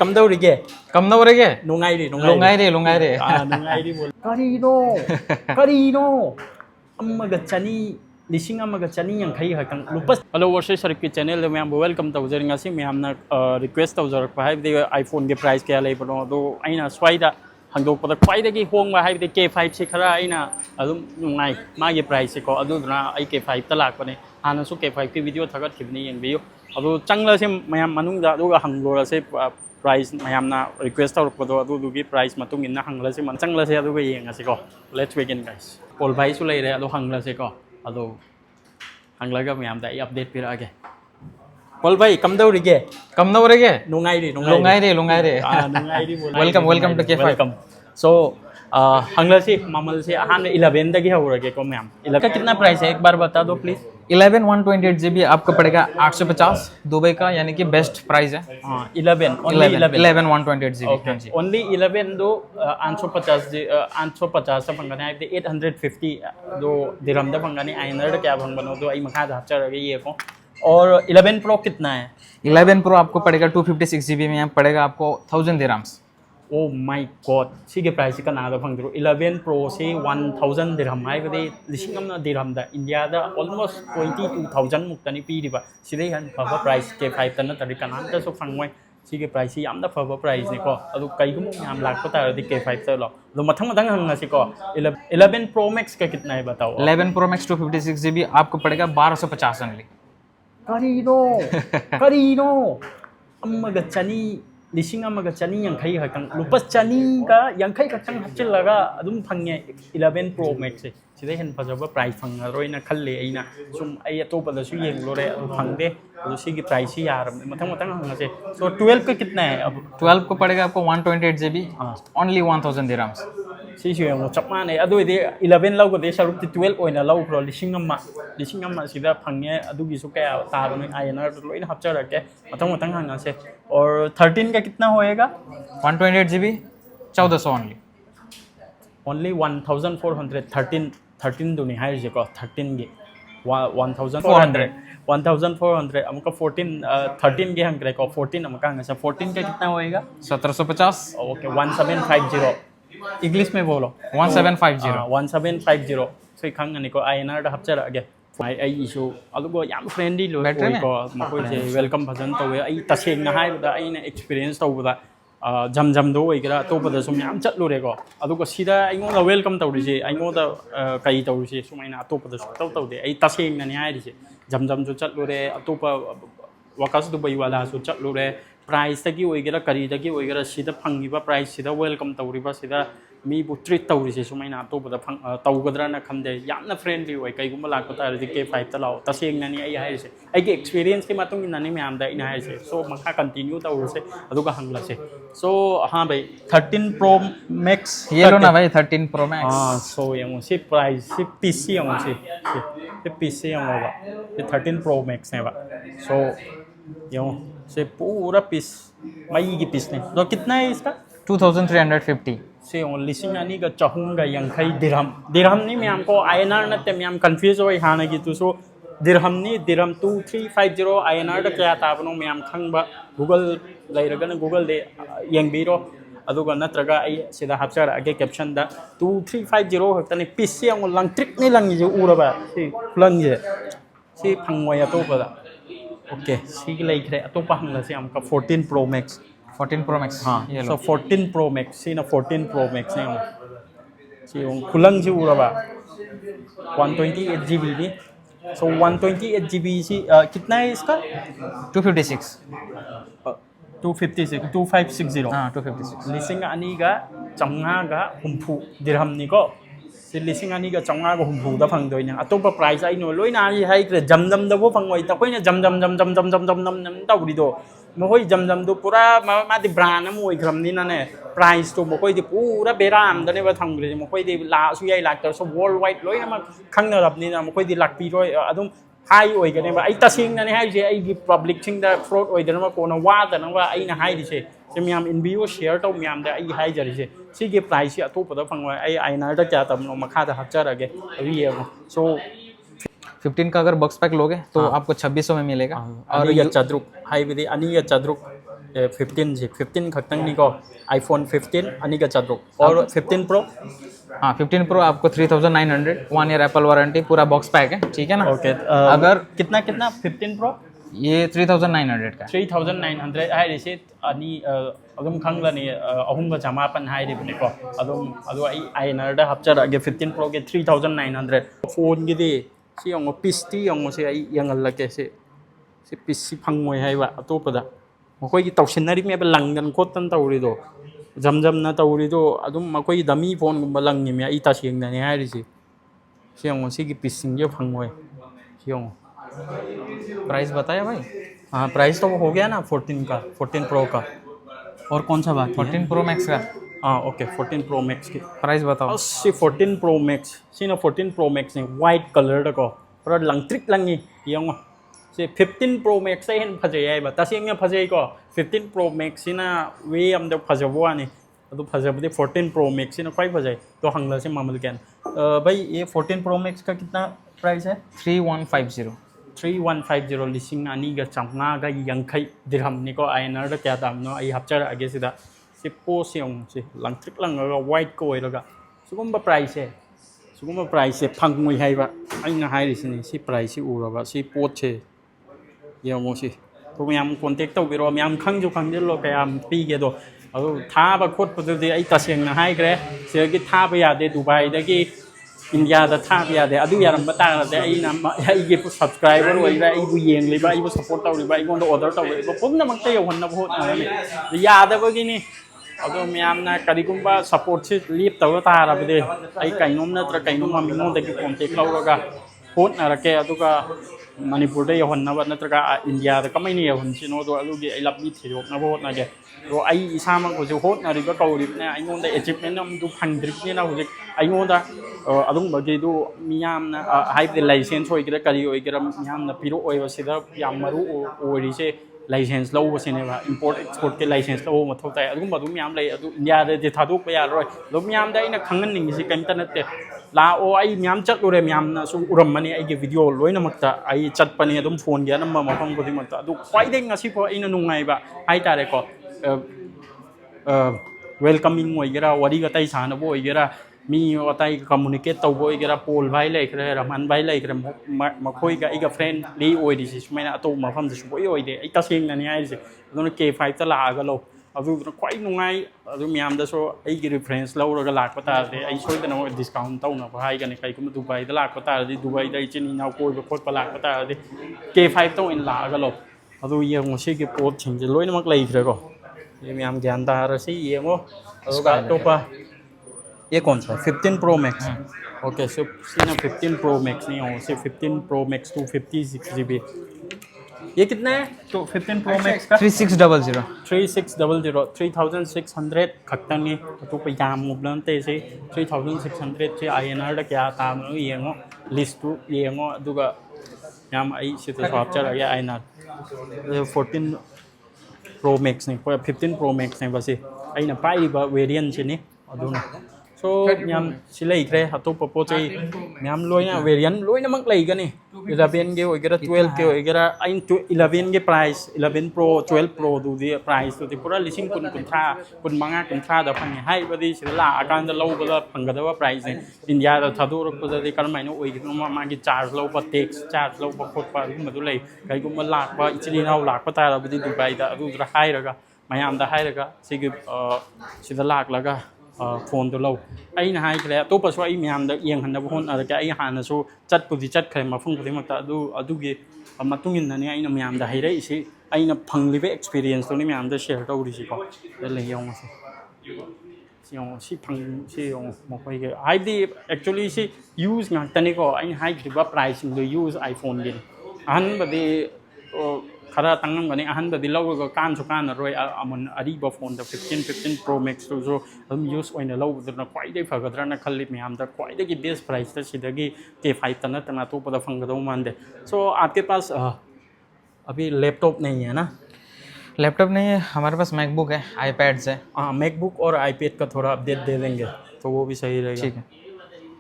ꯀꯝꯗꯧꯔꯤꯒꯦ ꯀꯝꯗꯧꯔꯤꯒꯦ ꯅꯨꯡꯉꯥꯏꯔꯤ ꯅꯨꯡꯉꯥꯏꯔꯤ ꯅꯨꯡꯉꯥꯏꯔꯤ ꯅꯨꯡꯉꯥꯏꯔꯤ ꯀꯔꯤꯅꯣ ꯑꯃꯒ ꯆꯅꯤ ꯂꯤꯁꯤꯡ ꯑꯃꯒ ꯆꯅꯤ ꯌꯥꯡꯈꯩ ꯈꯛꯇꯪ ꯂꯨꯄꯥ ꯍꯜꯂꯣ ꯋꯥꯔꯁꯤ ꯁꯔꯤꯐꯀꯤ ꯆꯦꯅꯦꯜꯗ ꯃꯌꯥꯝꯕꯨ ꯋꯦꯜꯀꯝ ꯇꯧꯖꯔꯤ ꯉꯁꯤ ꯃꯌꯥꯝꯅ ꯔꯤꯀ꯭ꯋꯦꯁ ꯇꯧꯖꯔꯛꯄ ꯍꯥꯏꯕꯗꯤ ꯑꯥꯏꯐꯣꯟꯒꯤ ꯄ꯭ꯔꯥꯏꯁ ꯀꯌꯥ ꯂꯩꯕꯅꯣ ꯑꯗꯣ ꯑꯩꯅ ꯁ꯭ꯋꯥꯏꯗ ꯍꯪꯗꯣꯛꯄꯗ ꯈ꯭ꯋꯥꯏꯗꯒꯤ ꯍꯣꯡꯕ ꯍꯥꯏꯕꯗꯤ K5ꯁꯤ ꯈꯔ ꯑꯩꯅ ꯑꯗꯨꯝ ꯅꯨꯡꯉꯥꯏ ꯃꯥꯒꯤ ꯄ꯭ꯔꯥꯏꯁꯁꯦꯀꯣ ꯑꯗꯨꯗꯨꯅ ꯑꯩ K5ꯇ ꯂꯥꯛꯄꯅꯦ ꯍꯥꯟꯅꯁꯨ K5ꯀꯤ ꯚꯤꯗꯤꯑꯣ ꯊꯥꯒꯠꯈꯤꯕꯅꯤ ꯌꯦꯡꯕꯤꯌꯨ ꯑꯗꯣ ꯆꯪꯂꯁꯦ ꯃꯌꯥꯝ ꯃꯅꯨꯡꯗ ꯑꯗꯨꯒ ꯍꯪꯂꯨꯔꯁꯦ ꯄ꯭ꯔꯥꯏꯁ ꯃꯌꯥꯝꯅ ꯔꯤꯀ꯭ꯋꯦꯁ ꯇꯧꯔꯛꯄꯗꯣ ꯑꯗꯨꯗꯨꯒꯤ ꯄ꯭ꯔꯥꯏꯁ ꯃꯇꯨꯡ ꯏꯟꯅ ꯍꯪꯂꯁꯤ ꯆꯪꯂꯁꯦ ꯑꯗꯨꯒ ꯌꯦꯡꯉꯁꯤꯀꯣ ꯂꯦꯠꯁ ꯕꯤꯒꯤꯟ ꯒꯥꯏꯁ ꯄꯣꯜ ꯚꯥꯏꯁꯨ ꯂꯩꯔꯦ ꯑꯗꯣ ꯍꯪꯂꯁꯦꯀꯣ ꯑꯗꯣ hanglaga mayamda ai update pirage Paul bhai kamdawrige nungairi nungairi welcome to K5 welcome so hanglasi mamal se ahan 11 dagi horage ko ma'am 11 का कितना प्राइस है एक बार बता दो प्लीज 11 128 GB आपको पड़ेगा 850 दुबई का यानी कि बेस्ट प्राइस है 11 only 11 128 GB okay only 11 दो 850 से पंगने आए 850 दो दिरहम दा पंगने आइनर क्या पंगनो दो आई मखा दा हफ्ता रगे ये को और 11 प्रो कितना है 11 प्रो आपको पड़ेगा 256 GB में पड़ेगा आपको 1000 दिरहम्स ओ माय गॉड सिगे प्राइस का नादा फंगरो 11 प्रो से 1000 दिरहम हाय बदे लिसिंग अमना दिरहम दा इंडिया दा ऑलमोस्ट 22000 मुक्तनी पीरिबा सिदे हन फबा प्राइस के 5 तन तरी कनान ता सो फंगमय सिगे प्राइस यामदा फबा प्राइस ने को अदु कईगुम याम लाख पता रदि के 5 ता लो दो मथंग मथंग हंगसी को 11 प्रो मैक्स का कितना है बताओ 11 प्रो मैक्स 256 GB आपको पड़ेगा 1250 ओनली करीनो अम्मगा चनी लिसिंग अमगा चनी यंखई खतंग लुपा चनी का यंखई खतंग हचिलगा अदुम फंगे 11 प्रो मैक्स से सिदे हेन फजबा प्राइस फंगरोइना खल्ले अइना सुम अइ अतोपदसु येंगलोरे अदु फंगदे अदु सिगी प्राइस ही यार मथंग मथंग हंगसे सो 12 का कितना है अब 12 को पड़ेगा आपको 128 GB ओनली 1000 दिरहम्स सिसु यंगो चपमाने अदुइदे 11 लौगदे सरुपति 12 ओइना लौख्रो लिसिंग अम्मा सिदा फंगे अदुगिसु क्या तारने आयनर लोइन हपचरके मथंग मथंग हंगसे और 13 का कितना होएगा 128 GB 1400 ओनली 1400 13 दुनी हाई जे को 13 गे 1400 अमुका 14 13 गे हंगरे को 14 अमुका हंगसे 14 का कितना होएगा 1750 ओके 1750 इंग्लिश में बोलो 1750 1750 सो खंगनी को आयनर दा हपचरगे माय आई इशू अदुगो याम फ्रेंडली लो को मकोय जे वेलकम फजन तवे आई तसेंग हाइबदा आइना एक्सपीरियंस तौबदा जम दो ओइगरा तोबदा सुम याम चटलुरे को अदुगो सिदा आइगोदा वेलकम तौरिसे आइगोदा कई तौरिसे सुमाइना अतोपदा सु तौदे आई तसेंग ननि हाइरिसे जम जो चटलुरे अतोपा वकास दुबई वाला सु चटलुरे प्राइस तकी ओइगरा करी तकी ओइगरा सिदा फंगिबा प्राइस सिदा वेलकम तौरिबा सिदा मी बु ट्रीट तौरिसे सुमाइना अतोपदा फंग तौगद्राना खमदे यामना फ्रेंडली ओइ कईगुम लाको तारदि K5 ता लाओ तसेंग ननि आई हाइसे आइगे एक्सपीरियंस के मतुंग ननि म्यामदा इन हाइसे सो मखा कंटिन्यू तौरसे अदुगा हंगलासे सो हां भाई 13 प्रो मैक्स ये लो ना भाई 13 प्रो मैक्स हां सो यमो से प्राइस से पीसी यमो से पीसी यमो बा ये 13 प्रो मैक्स ने बा सो यमो से पूरा पीस मई की पीस ने तो कितना है इसका 2350 से लिसिंग अनी का चहुम का यंखई दिरहम नहीं मैं हमको आयनर नते मैं हम कंफ्यूज हो हाना की तो सो दिरहम नहीं दिरहम 2350 आयनर दा क्या ताबनो मैं हम खंगबा गूगल लैरगन गूगल दे यंगबीरो अदुगा नत्रगा आई सिदा हपचर आगे कैप्शन दा 2350 हतने पीस से हम लंग ट्रिक नहीं लंग जे उरबा सी लंग जे सी फंगवया तो बदा ओके सी लाइखरे अतोपा हंगला से हमका 14 प्रो मैक्स 14 Pro Max हाँ so 14 Pro Max सी ना 14 Pro Max ने हम सी उन खुलंग जी उड़वा 128 GB नी so 128 GB सी कितना है इसका 256 2560 हाँ 256 लिसिंग अनी का चंगा का हुम्फू दिरहम नी को सी लिसिंग अनी का चंगा का हुम्फू दा फंग दोई ना अतोपा प्राइस आई नो लोई ना आई हाई करे जम दबो फंगोई ता कोई ना जम ताउरी दो मकोई जम दो पूरा मादी ब्रांड अम ओइख्रमनिना ने प्राइस तो मकोई दि पूरा बेराम दने बा थंग्रे मकोई दि ला सु याई लाक्टर सो वर्ल्ड वाइड लोइना मा खंगनरबनिना मकोई दि लाक्पी रोय अदुम हाई ओइगने बा आई तसिंग नने हाइजे आई गि पब्लिक सिंग दा फ्रॉड ओइदना मा कोना वादना बा आइना हाइदिसे से म्याम इन वीडियो शेयर तो म्याम दा आई हाइजरिसे सिगे प्राइस अतोपदा फंगवा आई आइनर दा क्या तमनो मखा दा हपचरगे अभी ये सो 15 का अगर बॉक्स पैक लोगे तो आपको 2600 में मिलेगा और ये चद्रुक हाई विधि अनी ये चद्रुक 15 से 15 खक्तंग को iPhone 15 अनि का चद्रो और 15 Pro। हाँ 15 प्रो आपको 3900, 1 ईयर एप्पल वारंटी, पूरा बॉक्स पैक है, ठीक है ना। ओके अगर कितना कितना 15 Pro ये 3900 का 3900 हाइरिसे अनि अदुम खंगलनी अहुम का चमापन हाइरिबने को अदुम अदु आइनर दा हपचरगे 15 Pro के 3900 फोन गिदि सी यंगो पिस्टी यंगो से आई यंगल लके से पिस्सी फंगमोय हाइबा अतोपदा मखोय की तौसिनरी मे लंगन खोतन तौरिदो जमजम ना तौरिदो अदुम मखोय दमी फोन गुम लंगि मे आई तासेंगने हाइरिसे सी यंगो सी की पिसिंग जो फंगमोय सी यंगो प्राइस बताया भाई। हाँ प्राइस तो हो गया ना 14 का 14 प्रो का और कौन सा बाकी 14 प्रो मैक्स का। हाँ ओके 14 प्रो मैक्स की प्राइस बताओ। सी 14 प्रो मैक्स सीना 14 प्रो मैक्स ने वाइट कलर को पूरा लंगत्रिक लंगी यंगो से 15 प्रो मैक्स से हेन फजे है तसेंगे फजे को 15 प्रो मैक्स सीना वे हम फजबवानी अदु फजबदे 14 प्रो मैक्स सीना क्वाइ फजे तो हंगला से मामल कैन भाई ये 14 प्रो मैक्स का कितना प्राइस है 3150 लिसिंग अनीगा चांगनागा यंखै दिरहमनिको आइनर क्या दामनो आई हपचरगे सिदा से पोस से लंगत्रिक लंगगा वाइट को ओइरगा सुगुम्बा प्राइस है सुगुम्बा प्राइस है फंगमुई हाइबा आइना हाइरिसिनि सी प्राइस उरबा सी पोत से यंगो सी तो मैम कांटेक्ट तौबिरो मैम खंगजु खंगदिलो कयाम पीगेदो अदु थाबा खोटपदुदि आई तसेंगना हाइग्रे सिगी थाबा यादे दुबईदगी इंडिया दा थाब यादे अदु यारम बतागदे आइना आइगे सब्सक्राइबर ओइबा आइबु येंगलिबा आइबु सपोर्ट तौरिबा आइगोंद ऑर्डर तौरिबा पुनमक्ता यौहन्ना होतनाने यादबगिनि अदु म्यामना करिगुंबा सपोर्ट से लीप तौर ताराबदे आई कइनोम नत्र कइनोम मिंगोंदगी कांटेक्ट लौरगा होतनारके अदुगा मणिपुर दे यौहन्नबा नत्रगा इंडिया दा कमाइने यौहनसिनो दो अदुगी आई लबि थिरोकनाबा होतनागे तो आई इसामक होजे होतनारिबा कौरिबने आइगोंदा अचीवमेंट अम दु फंद्रिबनेना होजे आइगोंदा अदुम बगेदु मियामना हाइब लाइसेंस होइगरा करी होइगरा मियामना पिरो ओइबा सिदा याम मरु ओरिसे लाइसेंस लौबसिनेबा इंपोर्ट एक्सपोर्ट के लाइसेंस लौ मथौ ताय अदुम बदु मियाम लay अदु इंडिया दे थादोक या रोय लो मियाम दा इना खंगननिंगि कइमता नते लाओ आई मियाम चतुरे मियामना सु उरममनी आइगे वीडियो लोइनमक्ता आई चतपनी अदुम फोन गे नम्मा मफम गुदिमक्ता अदु क्वाइदे ngasi फो इना नुंगाइबा हाइ तारे को वेलकमिंग ओइगरा वरी गताई सानबो ओइगरा मी अताई कम्युनिकेट तौबो ओइगरा पोल भाई लेखरे रमन भाई लेखरे मखोई का इगा फ्रेंड ली ओइदिसि सुमाइना अतो मफम दसु बोय ओइदे आई तसेंगनानि आइसे अदुन K5 ता लागा लो अदु क्वाइ नुंगाई अदु मियाम दसो आइगी रेफरेंस लौरगा लाकपा तादे आई सोइदना डिस्काउंट तौना हाइगने काइकुम दुबई दा लाकपा तादे दुबई दा इचिन इनाउ कोइबो खोटपा लाकपा तादे K5 तो इन लागा लो अदु येंगो सिगे पोत छिंजे लोइनमक लेखरेको ये मैम ज्ञान तारसी येंगो अदुगा तोपा ये कौन सा 15 प्रो मैक्स ओके सो सीना 15 प्रो मैक्स नहीं हो से 15 प्रो मैक्स 256 GB ये कितना है तो 15 प्रो मैक्स का 3600 3600 खक्तनी तो पे याम मुबलनते से 3600 से INR दा क्या तामनो येंगो लिस्ट टू येंगो अदुगा याम आई सिते सॉफ्टवेयर आया INR 14 प्रो मैक्स ने 15 प्रो मैक्स ने बसे आइना पाइबा वेरिएंट से ने अदुना सो मैम सिलेखरे अतोप पोचे मैम लोइना वेरिएंट लोइनमक लेगनी 11 के ओइगरा 12 के ओइगरा आइन 11 के प्राइस 11 प्रो 12 प्रो दुदि प्राइस तो पूरा लिसिंग कुन कुंथा कुन मंगा कुंथा दा फंगे हाइबदी सिला आकान दा लौबदा फंगदवा प्राइस ने इंडिया दा थादोरकपदा करमाइनो ओइगनो मागी charge लौबा tax charge लौबा खोटपा गुमदु लೈ कइगुम Lakpa इचिलिनाउ Lakpa ताराबदी Dubai दा अदुद्रा हाइरगा मयाम दा हाइरगा सिगे सिदा लाकलगा फोन तो लो अना हाइग्रे अतोपसु आई मैम येंहनब होनरके आई हानसु चटपुदी चटखरे मफम खुदिमक्ता अदुगी मतुंगिनने आइना मैम दा हाइरइसि आइना फंगलिबे एक्सपीरियंस तो नि मैम दा शेयर तौरिसिको लेयोंगसे सियों सि फंग सियों मखोइगे हाइदि एक्चुअली सि यूज ngaktaniko आइना हाइग्रिबा प्राइसिंग दो यूज iPhone गे अहनबदि खरा तंगमगने अहनबदि लौरगा कानसु कानरोय अमन अरिबा फोन दा 15 प्रो मैक्स तो जो हम यूज ओइना लौबदना क्वाइदे फगद्रना खल्लि म्याम दा क्वाइदे की बेस्ट प्राइस ता सिदगी K5 तना तना तो पदा फंगदौ मानदे सो आपके पास अभी लैपटॉप नहीं है ना लैपटॉप नहीं है हमारे पास मैकबुक है आईपैड्स है हाँ मैकबुक और आईपैड का थोड़ा अपडेट दे देंगे तो वो भी सही रहेगा ठीक है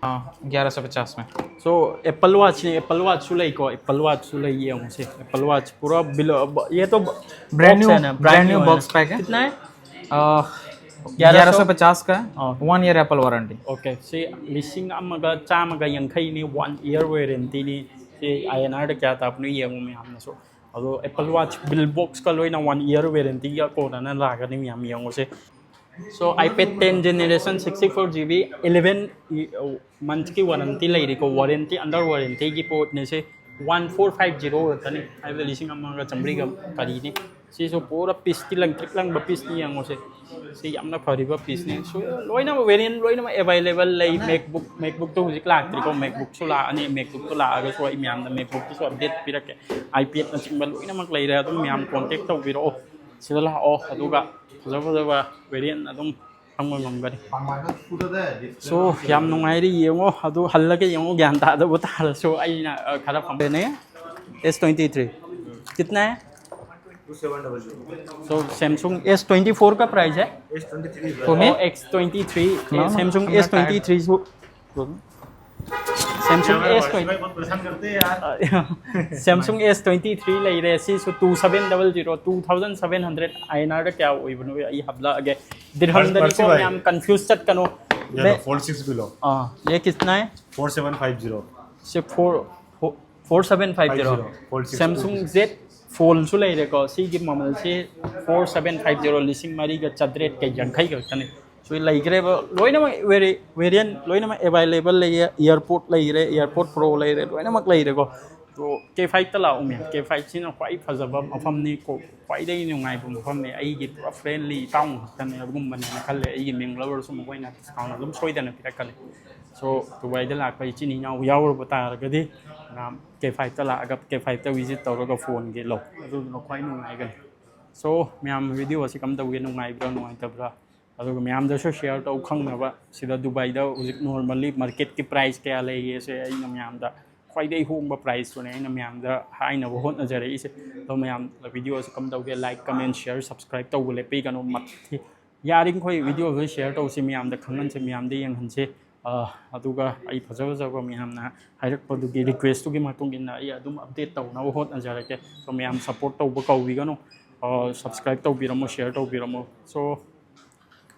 हाँ 1150 में। सो एप्पल वॉच ने एप्पल वॉच सुलाई को एप्पल वॉच सुलाई ये हमसे एप्पल वॉच पूरा बिलो ये तो ब्रांड न्यू बॉक्स पैक है। कितना है 1150 का है। हाँ। 1 ईयर एप्पल वारंटी। ओके से लिसिंग अमगा चामगा यंखई नि 1 ईयर वारंटी नि से आईएनआर क्या था अपने ये में हमने सो अदो एप्पल वॉच बिल बॉक्स का लोइना 1 ईयर वारंटी या को ना लागनी mi am yang से सो iPad 10 generation 64GB 11 months की वारंटी लेरी को वारंटी अंडर वारंटी की पोर्ट ने से 1450 तने हाइबे लिसिंग अमगा चमरी का करी ने सी सो पूरा पीस की लंग ट्रिक लंग पीस नि यांगो से सी यामना फरीबा पीस ने सो लोइना वेरिएंट लोइना अवेलेबल ले मैकबुक तो हुजिक लाक्ट्री को मैकबुक सो ला अनि मैकबुक तो लागा सो आई म्याम दा मैकबुक की सो अपडेट पिरके iPad ना चिंबल लोइना मक लेरे अदुम म्याम कांटेक्ट तो बिरो सिदा ला ओ अदुगा फजबा variant अदुम फंगो ngomgani so yam nungai ri yengo adu hallage yengo gyan ta da buta so aina khara phang ne S23 कितना है 2700 so Samsung S24 का प्राइस है S23 तो मैं X23 Samsung S23 Samsung S23 बहुत परेशान करते हैं यार Samsung S23 ले रहे सी सो 2700 2700 INR क्या होई बनो ये हबला अगे दिरहम को मैं हम कंफ्यूज चट कनो ये फोल्ड 6 बिलो ये कितना है 4750 से 4750 Samsung Z फोल्ड सु ले रे को सी की ममल से 4750 लिसिंग मरी का चद्रेट के यंखई का तने सो लाइग्रे लोइना वेरिएंट लोइना अवेलेबल ले एयरपोर्ट प्रो ले लोइना ले को तो K5 तला उमे K5 सिना क्वाई फजबा मफम नि को क्वाई दे नुंगाई बु मफम ने आई की पूरा फ्रेंडली टाउन तने अगुम बने खले आई की मिंग लवर सु मगोइना डिस्काउंट अदुम सोइदना पिरकले सो दुबई दा लाक चिनी नाउ यावर बता गदि नाम K5 तला अगब K5 ता विजिट तौरगा फोन के लो अदु नो क्वाई नुंगाई गने सो म्याम वीडियो असि कम तौगे नुंगाई ब्रा नुंगाई तब्रा अदुग म्याम दसो शेयर तौ खंगनबा सिदा दुबई दा उजिक नॉर्मली मार्केट की प्राइस क्या लेगे से आई म्याम दा ख्वाइदे होंबा प्राइस तो ने म्याम दा हाइना होत नजरे इसे तो म्याम वीडियो से कम तौगे लाइक कमेंट शेयर सब्सक्राइब तौ ले पे कनो मत यारिंग खोई वीडियो से शेयर तौ से म्याम दा खंगन से म्याम दे यंग हनसे अदुगा आई फजब जब म्याम ना हाइरक पदुगी रिक्वेस्ट तुगी मतुंग इन आई अदुम अपडेट तौ ना होत नजरे के तो म्याम सपोर्ट तौ बकौवी गनो सब्सक्राइब तौ बिरमो शेयर तौ बिरमो सो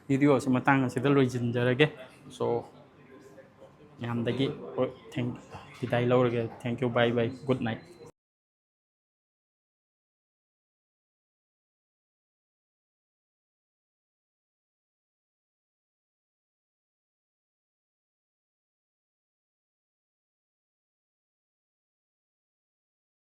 वीडियो से मतंग से लोइजिनजरगे सो यामदगी थैंक विदाई लौरगे thank you bye bye good night